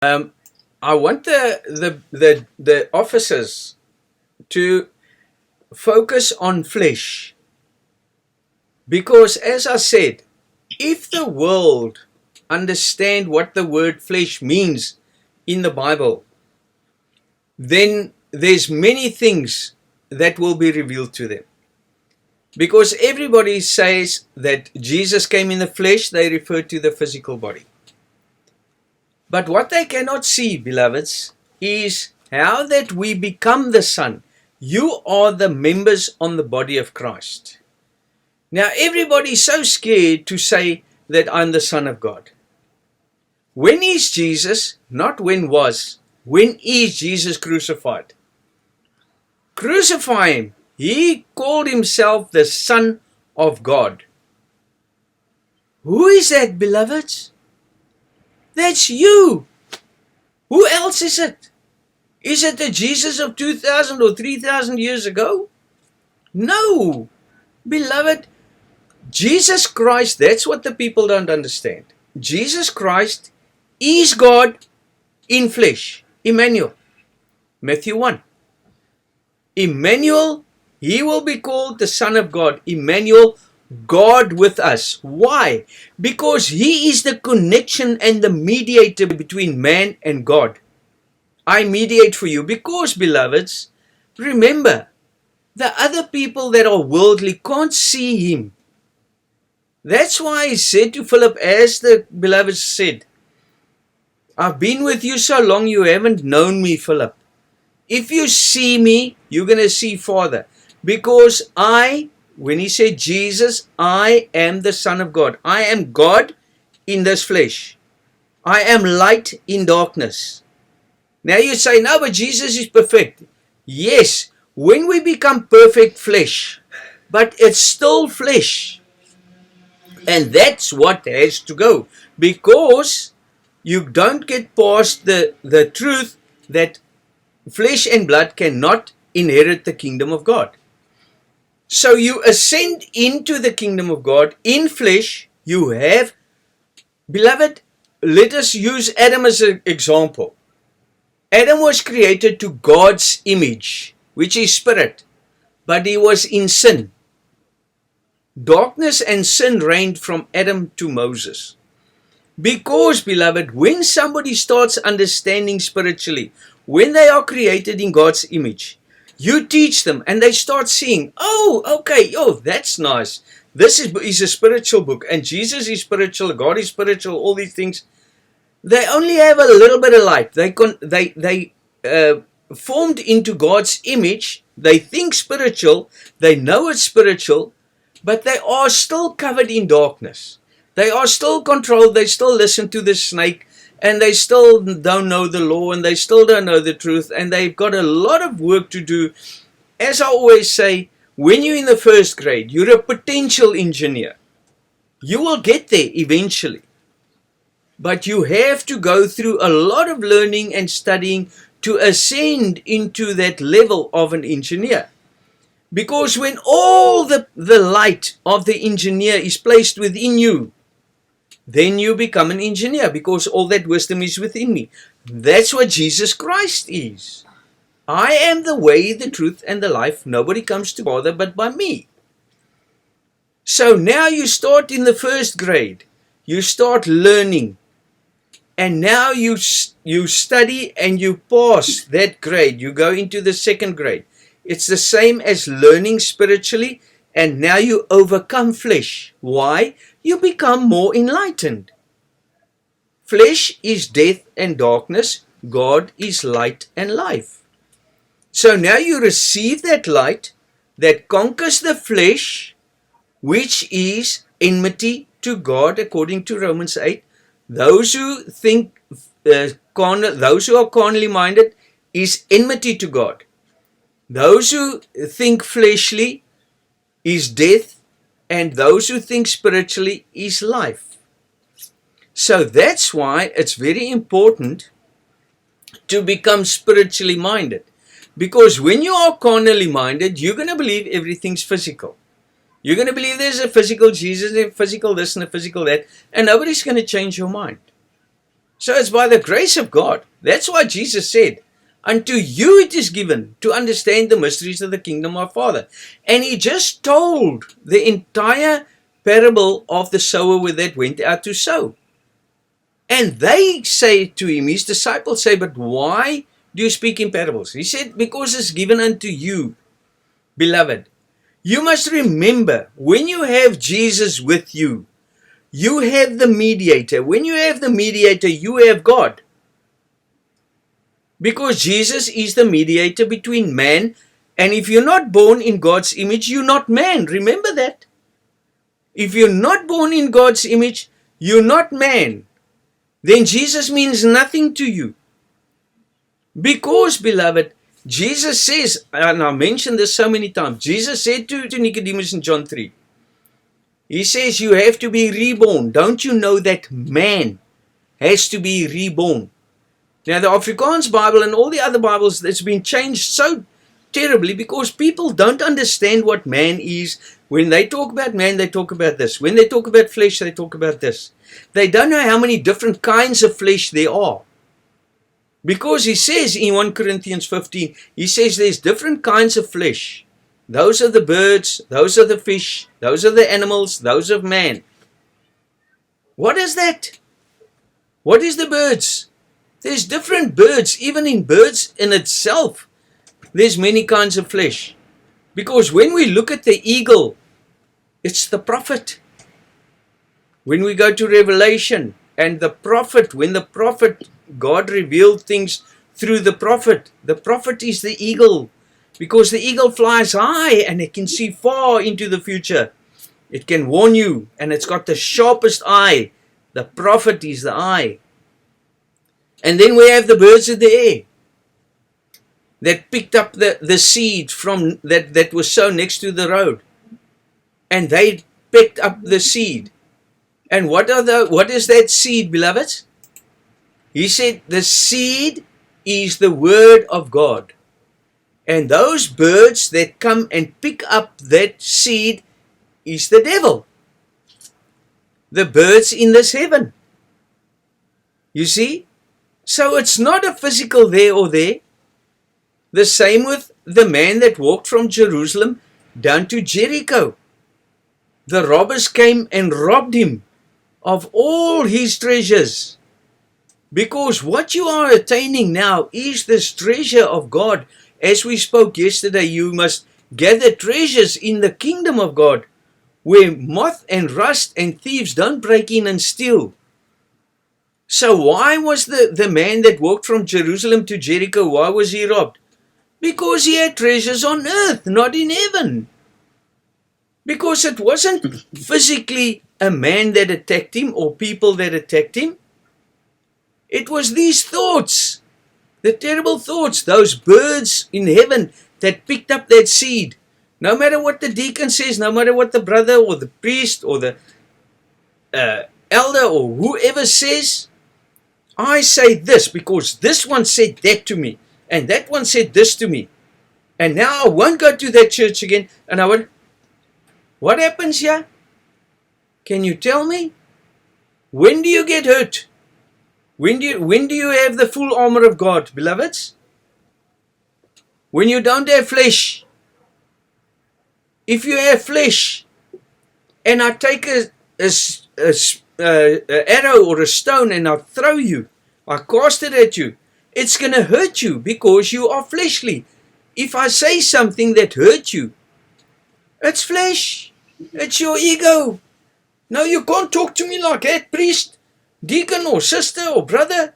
Um, I want the officers to focus on flesh because, as I said, if the world understand what the word flesh means in the Bible, then there's many things that will be revealed to them. Because everybody says that Jesus came in the flesh, they refer to the physical body. But what they cannot see, beloveds, is how that we become the Son. You are the members on the body of Christ. Now, everybody's so scared to say that I'm the Son of God. When is Jesus? Not when was. When is Jesus crucified? Crucify him. He called himself the Son of God. Who is that, beloveds? That's you. Who else is it? Is it the Jesus of 2,000 or 3,000 years ago? No. Beloved, Jesus Christ, that's what the people don't understand. Jesus Christ is God in flesh. Emmanuel. Matthew 1. Emmanuel, he will be called the Son of God. Emmanuel, God with us. Why? Because he is the connection and the mediator between man and God. I mediate for you because, beloveds, remember, the other people that are worldly can't see him. That's why he said to Philip, as the beloved said, I've been with you so long you haven't known me, Philip. If you see me, you're going to see Father. Because when he said Jesus, I am the Son of God. I am God in this flesh. I am light in darkness. Now you say, no, but Jesus is perfect. Yes, when we become perfect flesh, but it's still flesh. And that's what has to go. Because you don't get past the truth that flesh and blood cannot inherit the kingdom of God. So you ascend into the kingdom of God in flesh. You have, beloved, let us use Adam as an example. Adam was created to God's image, which is spirit, but he was in sin. Darkness and sin reigned from Adam to Moses. Because, beloved, when somebody starts understanding spiritually, when they are created in God's image, you teach them and they start seeing, oh, okay, that's nice. This is a spiritual book and Jesus is spiritual, God is spiritual, all these things. They only have a little bit of light. They formed into God's image. They think spiritual. They know it's spiritual, but they are still covered in darkness. They are still controlled. They still listen to the snake, and they still don't know the law, and they still don't know the truth, and they've got a lot of work to do. As I always say, when you're in the first grade, you're a potential engineer. You will get there eventually. But you have to go through a lot of learning and studying to ascend into that level of an engineer. Because when all the light of the engineer is placed within you, then you become an engineer because all that wisdom is within me. That's what Jesus Christ is. I am the way, the truth, and the life. Nobody comes to Father but by me. So now you start in the first grade. You start learning. And now you study and you pass that grade. You go into the second grade. It's the same as learning spiritually. And now you overcome flesh. Why? You become more enlightened. Flesh is death and darkness. God is light and life. So now you receive that light that conquers the flesh, which is enmity to God, according to Romans 8. Those who think those who are carnally minded is enmity to God. Those who think fleshly is death, and those who think spiritually is life. So that's why it's very important to become spiritually minded. Because when you are carnally minded, you're going to believe everything's physical. You're going to believe there's a physical Jesus, a physical this and a physical that, and nobody's going to change your mind. So it's by the grace of God. That's why Jesus said, unto you it is given to understand the mysteries of the kingdom of Father. And he just told the entire parable of the sower that went out to sow. And they say to him, his disciples say, but why do you speak in parables? He said, because it's given unto you, beloved. You must remember, when you have Jesus with you, you have the mediator. When you have the mediator, you have God. Because Jesus is the mediator between man, and if you're not born in God's image, you're not man. Remember that. If you're not born in God's image, you're not man. Then Jesus means nothing to you. Because, beloved, Jesus says, and I mentioned this so many times, Jesus said to Nicodemus in John 3, he says, you have to be reborn. Don't you know that man has to be reborn? Now, the Afrikaans Bible and all the other Bibles, it's been changed so terribly because people don't understand what man is. When they talk about man, they talk about this. When they talk about flesh, they talk about this. They don't know how many different kinds of flesh there are. Because he says in 1 Corinthians 15, he says there's different kinds of flesh. Those are the birds, those are the fish, those are the animals, those are man. What is that? What is the birds? There's different birds. Even in birds in itself, there's many kinds of flesh. Because when we look at the eagle, it's the prophet. When we go to Revelation, and the prophet, when the prophet, God revealed things through the prophet is the eagle. Because the eagle flies high and it can see far into the future. It can warn you, and it's got the sharpest eye. The prophet is the eye. And then we have the birds of the air that picked up the seed from that was sown next to the road. And they picked up the seed. And what is that seed, beloveds? He said the seed is the word of God. And those birds that come and pick up that seed is the devil. The birds in this heaven. You see? So it's not a physical there or there. The same with the man that walked from Jerusalem down to Jericho. The robbers came and robbed him of all his treasures. Because what you are attaining now is this treasure of God. As we spoke yesterday, you must gather treasures in the kingdom of God, where moth and rust and thieves don't break in and steal. So why was the man that walked from Jerusalem to Jericho, why was he robbed? Because he had treasures on earth, not in heaven. Because it wasn't physically a man that attacked him or people that attacked him. It was these thoughts, the terrible thoughts, those birds in heaven that picked up that seed. No matter what the deacon says, no matter what the brother or the priest or the elder or whoever says, I say this because this one said that to me and that one said this to me. And now I won't go to that church again. And I went, what happens here? Can you tell me? When do you get hurt? When do you have the full armor of God, beloveds? When you don't have flesh. If you have flesh, and I take a arrow or a stone and I throw you, I cast it at you, it's going to hurt you because you are fleshly. If I say something that hurts you, it's flesh. It's your ego. No, you can't talk to me like that, priest, deacon or sister or brother.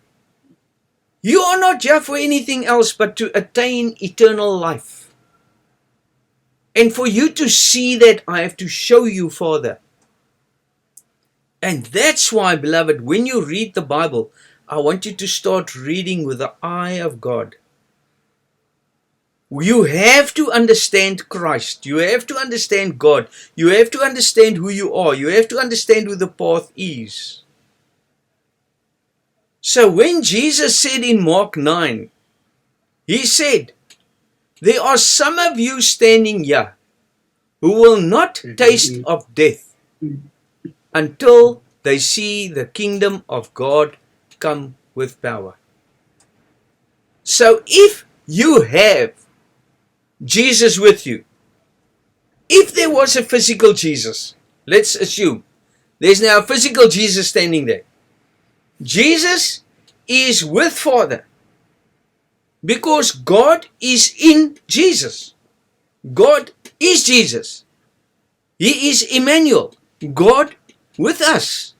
You are not here for anything else but to attain eternal life. And for you to see that, I have to show you, Father. And that's why, beloved, when you read the Bible, I want you to start reading with the eye of God. You have to understand Christ. You have to understand God. You have to understand who you are. You have to understand who the path is. So when Jesus said in Mark 9, he said, there are some of you standing here who will not taste of death until they see the kingdom of God come with power. So if you have Jesus with you, if there was a physical Jesus, let's assume there's now a physical Jesus standing there. Jesus is with Father because God is in Jesus. God is Jesus. He is Emmanuel, God with us.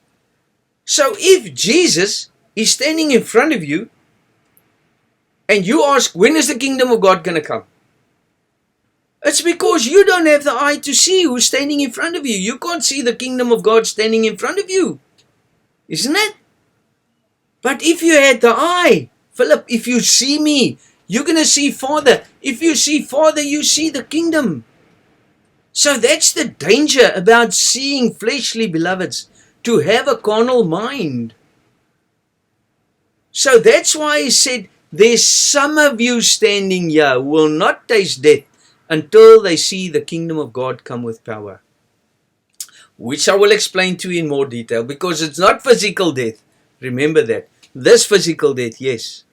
So if Jesus is standing in front of you and you ask, when is the kingdom of God going to come? It's because you don't have the eye to see who's standing in front of you. You can't see the kingdom of God standing in front of you. Isn't it? But if you had the eye, Philip, if you see me, you're going to see Father. If you see Father, you see the kingdom. So that's the danger about seeing fleshly, beloveds, to have a carnal mind. So that's why he said, there's some of you standing here who will not taste death until they see the kingdom of God come with power. Which I will explain to you in more detail, because it's not physical death. Remember that. This physical death, yes.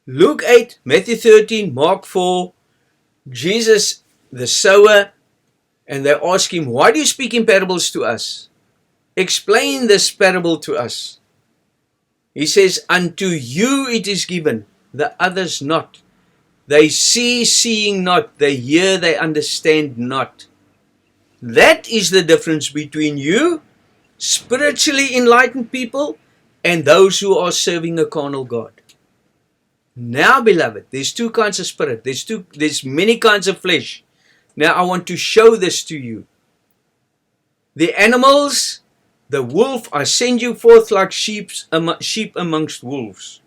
Luke 8, Matthew 13, Mark 4, Jesus, the sower, and they ask him, why do you speak in parables to us? Explain this parable to us. He says, unto you it is given, the others not. They see, seeing not. They hear, they understand not. That is the difference between you, spiritually enlightened people, and those who are serving a carnal God. Now, beloved, there's two kinds of spirit. There's many kinds of flesh. Now, I want to show this to you. The animals, the wolf, I send you forth like sheep amongst wolves.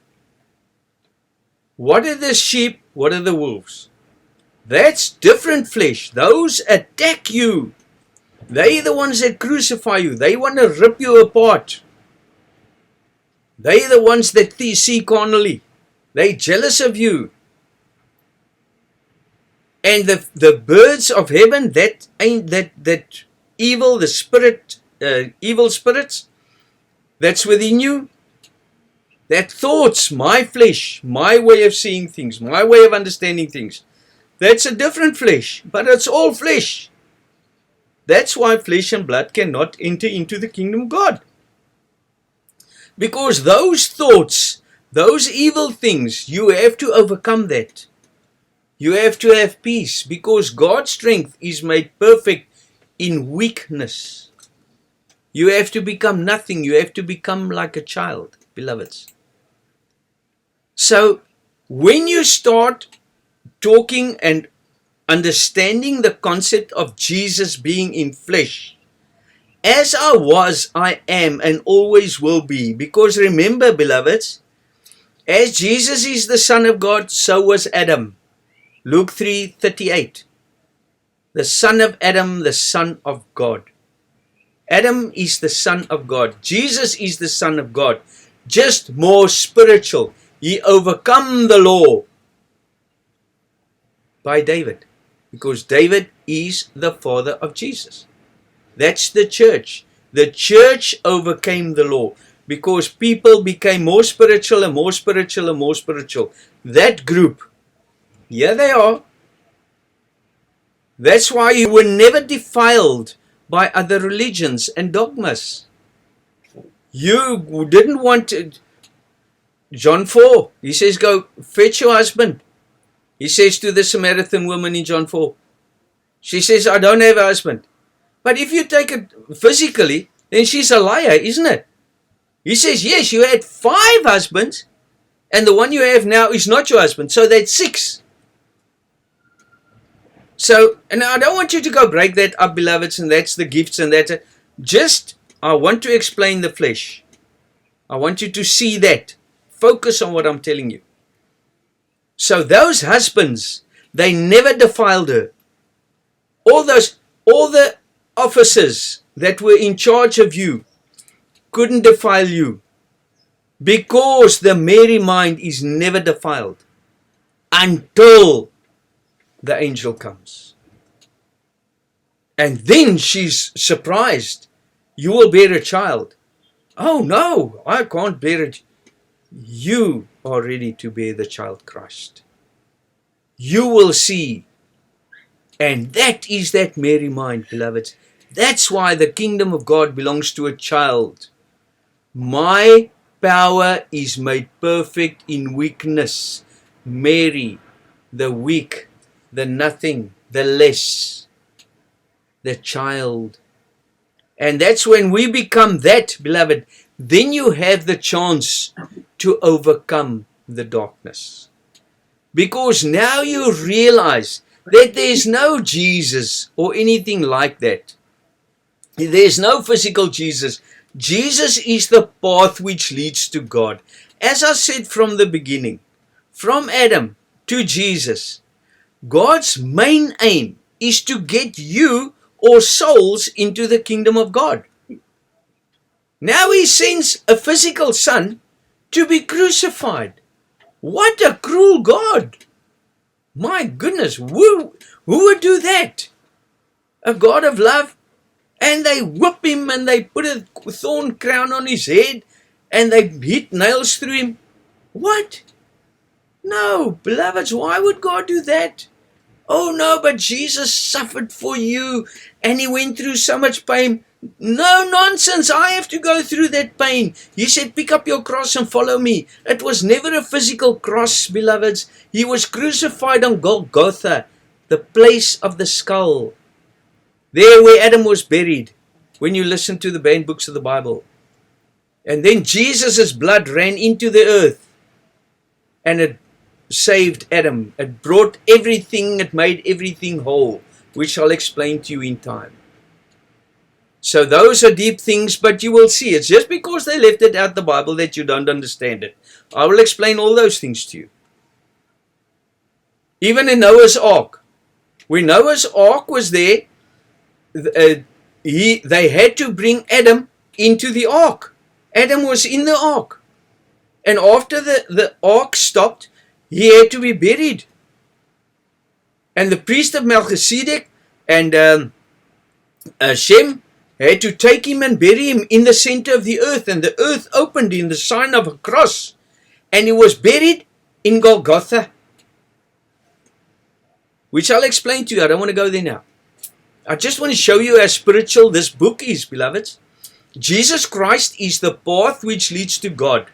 What are the sheep? What are the wolves? That's different flesh. Those attack you. They're the ones that crucify you. They want to rip you apart. They're the ones that see carnally. They're jealous of you. And the birds of heaven, that evil, the spirit, evil spirits that's within you, that thoughts, my flesh, my way of seeing things, my way of understanding things, that's a different flesh, but it's all flesh. That's why flesh and blood cannot enter into the kingdom of God. Because those thoughts, those evil things, you have to overcome that. You have to have peace, because God's strength is made perfect in weakness. You have to become nothing. You have to become like a child, beloveds. So, when you start talking and understanding the concept of Jesus being in flesh, as I was, I am, and always will be. Because remember, beloveds, as Jesus is the Son of God, so was Adam. Luke 3:38. The son of Adam, the Son of God. Adam is the Son of God. Jesus is the Son of God. Just more spiritual. He overcome the law by David. Because David is the father of Jesus. That's the church. The church overcame the law. Because people became more spiritual and more spiritual and more spiritual. That group, here they are. That's why you were never defiled by other religions and dogmas. You didn't want to. John 4, he says, go fetch your husband. He says to the Samaritan woman in John 4. She says, I don't have a husband. But if you take it physically, then she's a liar, isn't it? He says, yes, you had 5 husbands, and the one you have now is not your husband. So that's 6. So, and I don't want you to go break that up, beloveds, and that's the gifts and that's it. Just, I want to explain the flesh. I want you to see that. Focus on what I'm telling you. So those husbands, they never defiled her. All the officers that were in charge of you couldn't defile you. Because the Mary mind is never defiled until the angel comes. And then she's surprised. You will bear a child. Oh no, I can't bear it. You are ready to bear the child Christ. You will see. And that is that Mary mind, beloveds. That's why the kingdom of God belongs to a child. My power is made perfect in weakness. Mary, the weak, the nothing, the less, the child. And that's when we become that, beloved, then you have the chance to overcome the darkness. Because now you realize that there's no Jesus or anything like that. There's no physical Jesus. Jesus is the path which leads to God. As I said from the beginning, from Adam to Jesus, God's main aim is to get you or souls into the kingdom of God. Now he sends a physical son to be crucified. What a cruel God! My goodness, who would do that? A God of love? And they whip him and they put a thorn crown on his head and they hit nails through him. What? No, beloveds, why would God do that? Oh no, but Jesus suffered for you and he went through so much pain. No nonsense, I have to go through that pain. He said, pick up your cross and follow me. It was never a physical cross, beloveds. He was crucified on Golgotha, the place of the skull. There where Adam was buried, when you listen to the main books of the Bible. And then Jesus' blood ran into the earth and it saved Adam. It brought everything, it made everything whole, which I'll explain to you in time. So those are deep things, but you will see. It's just because they left it out the Bible that you don't understand it. I will explain all those things to you. Even in Noah's Ark. When Noah's Ark was there, they had to bring Adam into the ark. Adam was in the ark. And after the ark stopped, he had to be buried. And the priest of Melchizedek and Shem had to take him and bury him in the center of the earth. And the earth opened in the sign of a cross. And he was buried in Golgotha. Which I'll explain to you. I don't want to go there now. I just want to show you how spiritual this book is, beloveds. Jesus Christ is the path which leads to God.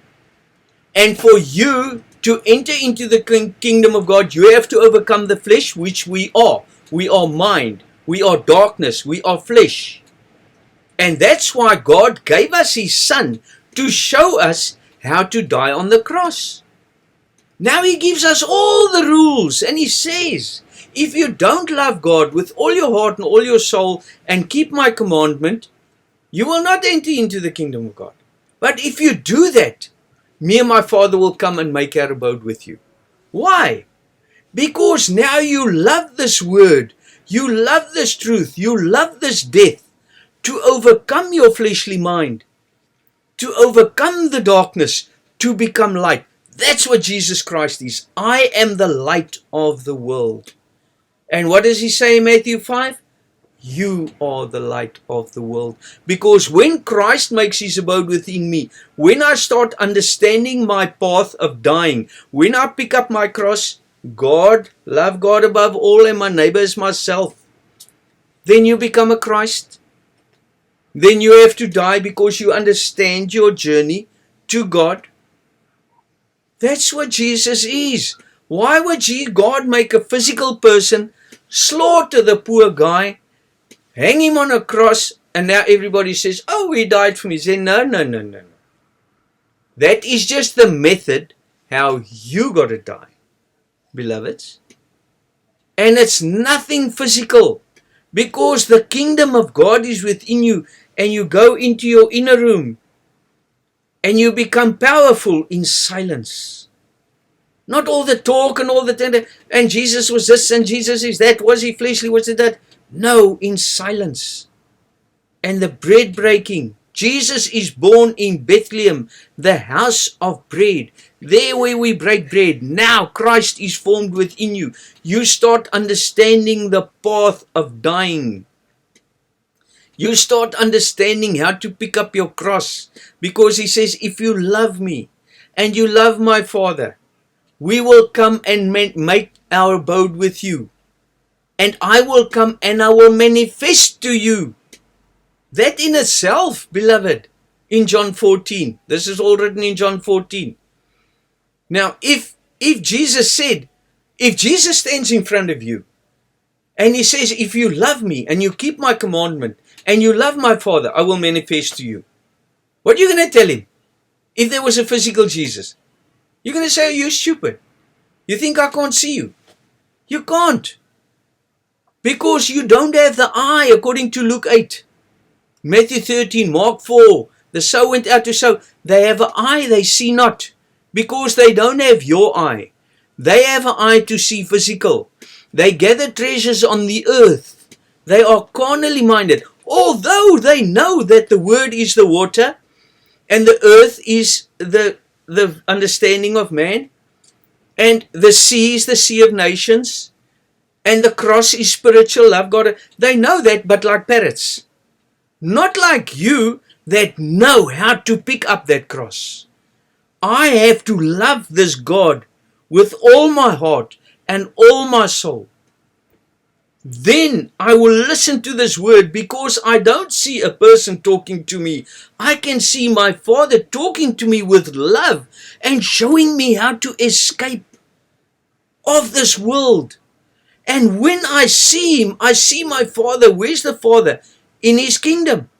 And for you to enter into the kingdom of God, you have to overcome the flesh, which we are. We are mind. We are darkness. We are flesh. And that's why God gave us His Son to show us how to die on the cross. Now He gives us all the rules and He says, if you don't love God with all your heart and all your soul and keep my commandment, you will not enter into the kingdom of God. But if you do that, me and my Father will come and make our abode with you. Why? Because now you love this word, you love this truth, you love this death to overcome your fleshly mind, to overcome the darkness, to become light. That's what Jesus Christ is. I am the light of the world. And what does He say in Matthew 5? You are the light of the world. Because when Christ makes His abode within me, when I start understanding my path of dying, when I pick up my cross, God, love God above all and my neighbor as myself, then you become a Christ. Then you have to die because you understand your journey to God. That's what Jesus is. Why would God make a physical person, slaughter the poor guy, hang him on a cross, and now everybody says, oh, He died for me. Say, no. That is just the method how you got to die, beloveds. And it's nothing physical, because the kingdom of God is within you, and you go into your inner room, and you become powerful in silence. Not all the talk and all the tender, and Jesus was this and Jesus is that. Was He fleshly? Was it that? No, in silence. And the bread breaking. Jesus is born in Bethlehem, the house of bread. There where we break bread. Now Christ is formed within you. You start understanding the path of dying. You start understanding how to pick up your cross, because he says, if you love me and you love my Father, we will come and make our abode with you. And I will come and I will manifest to you. That in itself, beloved, in John 14. This is all written in John 14. Now, if Jesus stands in front of you and he says, if you love me and you keep my commandment and you love my Father, I will manifest to you. What are you going to tell him? If there was a physical Jesus, you're going to say, you're stupid. You think I can't see you? You can't. Because you don't have the eye, according to Luke 8. Matthew 13, Mark 4. The sower went out to sow. They have an eye, they see not. Because they don't have your eye. They have an eye to see physical. They gather treasures on the earth. They are carnally minded. Although they know that the word is the water and the earth is the understanding of man, and the sea is the sea of nations, and the cross is spiritual love. God, they know that, but like parrots. Not like you that know how to pick up that cross. I have to love this God with all my heart and all my soul. Then I will listen to this word, because I don't see a person talking to me. I can see my Father talking to me with love and showing me how to escape of this world. And when I see him, I see my Father. Where's the Father? In his kingdom.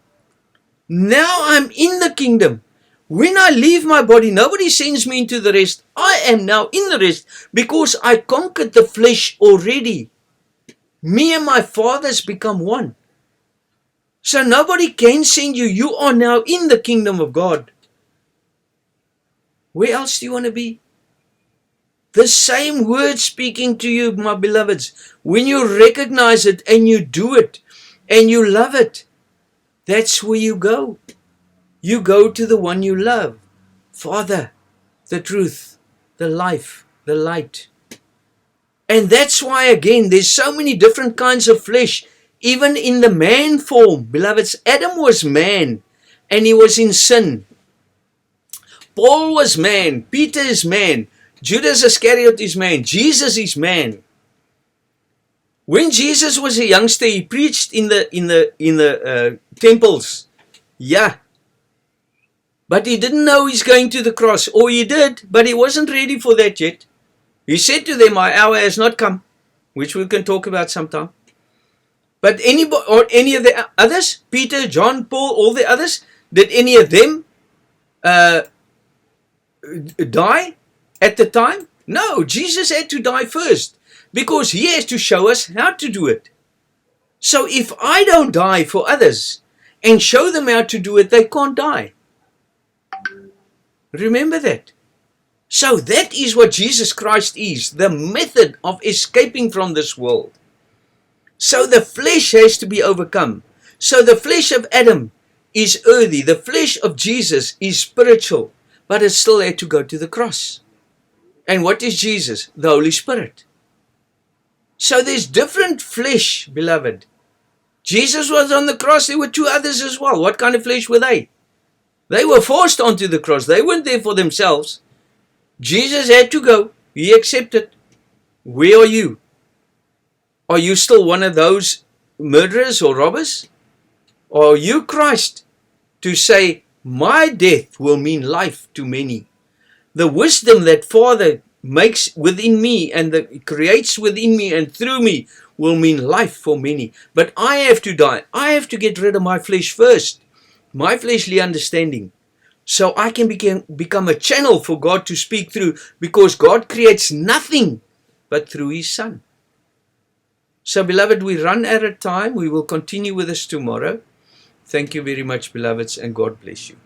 Now I'm in the kingdom. When I leave my body, nobody sends me into the rest. I am now in the rest because I conquered the flesh already. Me and my Father's become one. So nobody can send you. You are now in the kingdom of God. Where else do you want to be? The same word speaking to you, my beloveds. When you recognize it and you do it and you love it, that's where you go. You go to the one you love. Father, the truth, the life, the light. And that's why, again, there's so many different kinds of flesh. Even in the man form, beloveds, Adam was man and he was in sin. Paul was man. Peter is man. Judas Iscariot is man. Jesus is man. When Jesus was a youngster, he preached in the temples. Yeah. But he didn't know he's going to the cross. Or he did, but he wasn't ready for that yet. He said to them, my hour has not come, which we can talk about sometime. But any of the others, Peter, John, Paul, all the others, did any of them die at the time? No, Jesus had to die first, because he has to show us how to do it. So if I don't die for others and show them how to do it, they can't die. Remember that. So that is what Jesus Christ is, the method of escaping from this world. So the flesh has to be overcome. So the flesh of Adam is earthy. The flesh of Jesus is spiritual, but it still had to go to the cross. And what is Jesus? The Holy Spirit. So there's different flesh, beloved. Jesus was on the cross. There were two others as well. What kind of flesh were they? They were forced onto the cross. They weren't there for themselves. Jesus had to go. He accepted. Where are you? Are you still one of those murderers or robbers? Or are you Christ to say, my death will mean life to many? The wisdom that Father makes within me and creates within me and through me will mean life for many. But I have to die. I have to get rid of my flesh first. My fleshly understanding. So I can become a channel for God to speak through, because God creates nothing but through His Son. So beloved, we run out of time. We will continue with this tomorrow. Thank you very much, beloveds, and God bless you.